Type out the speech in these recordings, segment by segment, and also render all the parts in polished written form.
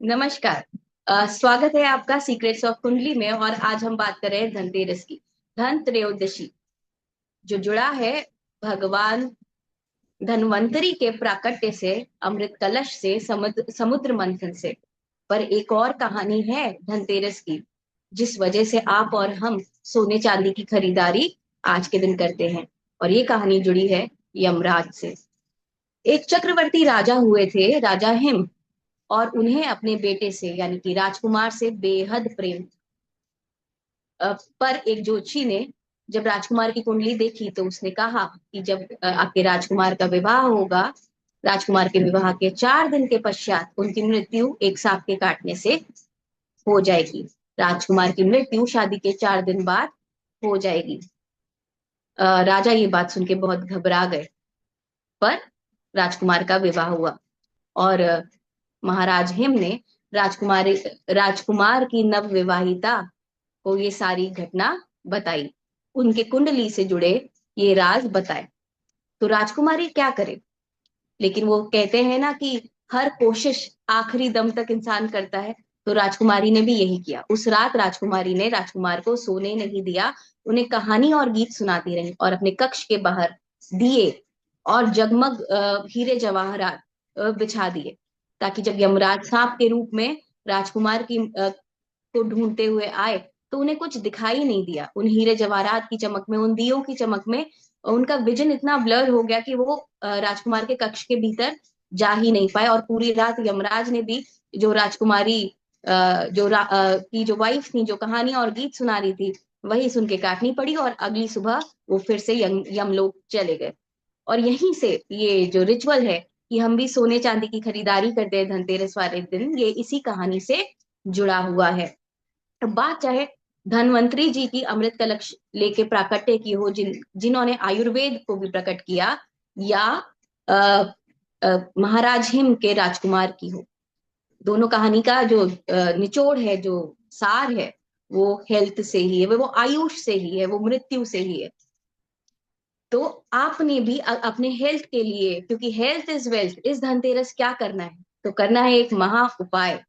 नमस्कार। स्वागत है आपका सीक्रेट्स ऑफ कुंडली में। और आज हम बात कर रहे हैं आपका सीक्रेट्स ऑफ कुंडली में, और आज हम बात कर रहे हैं धनतेरस की। धन त्रयोदशी जो जुड़ा है भगवान धनवंतरी के प्राकट्य से, अमृत कलश से, समुद्र मंथन से। पर एक और कहानी है धनतेरस की, जिस वजह से आप और हम सोने चांदी की खरीदारी आज के दिन करते हैं। और ये कहानी जुड़ी है यमराज से। एक चक्रवर्ती राजा हुए थे, राजा हिम। और उन्हें अपने बेटे से यानी कि राजकुमार से बेहद प्रेम। पर एक ज्योतिषी ने जब राजकुमार की कुंडली देखी तो उसने कहा कि जब आपके राजकुमार का विवाह होगा, राजकुमार के विवाह के 4 दिन के पश्चात उनकी मृत्यु एक सांप के काटने से हो जाएगी। राजकुमार की मृत्यु शादी के 4 दिन बाद हो जाएगी। राजा ये बात सुन के बहुत घबरा गए। पर राजकुमार का विवाह हुआ, और महाराज हिम ने राजकुमारी राजकुमार की नव विवाहिता को ये सारी घटना बताई, उनके कुंडली से जुड़े ये राज बताए। तो राजकुमारी क्या करे? लेकिन वो कहते हैं ना कि हर कोशिश आखिरी दम तक इंसान करता है। तो राजकुमारी ने भी यही किया। उस रात राजकुमारी ने राजकुमार को सोने नहीं दिया, उन्हें कहानी और गीत सुनाती रही, और अपने कक्ष के बाहर दिए और जगमग हीरे जवाहरात बिछा दिए, ताकि जब यमराज सांप के रूप में राजकुमार को ढूंढते हुए आए तो उन्हें कुछ दिखाई नहीं दिया। उन हीरे जवाहरात की चमक में, उन दियों की चमक में उनका विजन इतना ब्लर हो गया कि वो राजकुमार के कक्ष के भीतर जा ही नहीं पाए। और पूरी रात यमराज ने भी जो राजकुमारी की जो वाइफ थी, जो कहानियां और गीत सुना रही थी, वही सुन के काटनी पड़ी। और अगली सुबह वो फिर से यमलोक चले गए। और यहीं से ये जो रिचुअल है कि हम भी सोने चांदी की खरीदारी करते हैं धनतेरस वाले दिन, ये इसी कहानी से जुड़ा हुआ है। अब बात चाहे धनवंतरी जी की अमृत कलश लेके प्राकट्य की हो, जिन्होंने आयुर्वेद को भी प्रकट किया, या महाराज हिम के राजकुमार की हो। दोनों कहानी का जो निचोड़ है, जो सार है, वो हेल्थ से ही है, वो आयुष से ही है, वो मृत्यु से ही है। तो आपने भी अपने हेल्थ के लिए, क्योंकि हेल्थ इज वेल्थ, इस धनतेरस क्या करना है? तो करना है एक महा उपाय।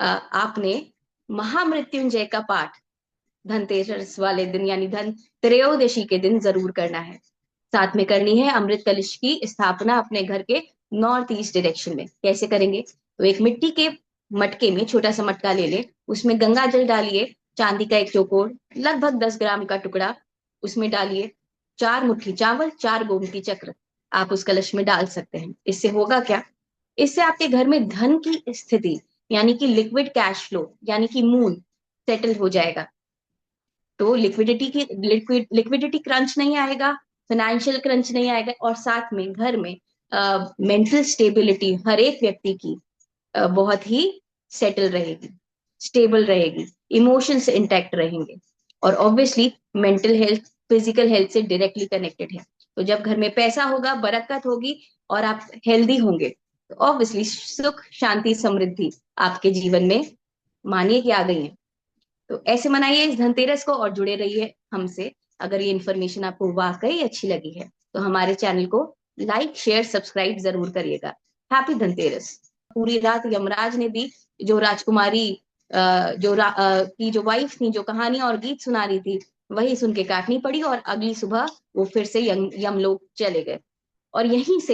आपने महामृत्युंजय का पाठ धनतेरस वाले दिन यानी धन त्रयोदशी के दिन जरूर करना है। साथ में करनी है अमृत कलश की स्थापना अपने घर के नॉर्थ ईस्ट डायरेक्शन में। कैसे करेंगे? तो एक मिट्टी के मटके में छोटा सा मटका ले ले, उसमें गंगा जल डालिए, चांदी का एक चौकोर लगभग 10 ग्राम का टुकड़ा उसमें डालिए, 4 मुट्ठी चावल, 4 गोमती चक्र आप उस कलश में डाल सकते हैं। इससे होगा क्या? इससे आपके घर में धन की स्थिति यानी कि लिक्विड कैश फ्लो यानी कि मूल सेटल हो जाएगा। तो लिक्विडिटी क्रंच नहीं आएगा, फाइनेंशियल क्रंच नहीं आएगा, और साथ में घर में मेंटल स्टेबिलिटी हर एक व्यक्ति की बहुत ही सेटल रहेगी, स्टेबल रहेगी, इमोशंस इंटैक्ट रहेंगे। और obviously mental health physical health से डायरेक्टली कनेक्टेड है। तो जब घर में पैसा होगा, बरकत होगी, और आप हेल्दी होंगे, तो ऑब्वियसली सुख शांति समृद्धि आपके जीवन में मानिए कि आ गई है। तो ऐसे मनाइए इस धनतेरस को और जुड़े रहिए हमसे। अगर ये इन्फॉर्मेशन आपको वाकई अच्छी लगी है तो हमारे चैनल को लाइक शेयर सब्सक्राइब जरूर करिएगा। हैप्पी धनतेरस। पूरी रात यमराज ने भी जो राजकुमारी की जो वाइफ थी, जो कहानियां और गीत सुना रही थी, वही सुन के काटनी पड़ी। और अगली सुबह वो फिर से यमलोक चले गए। और यहीं से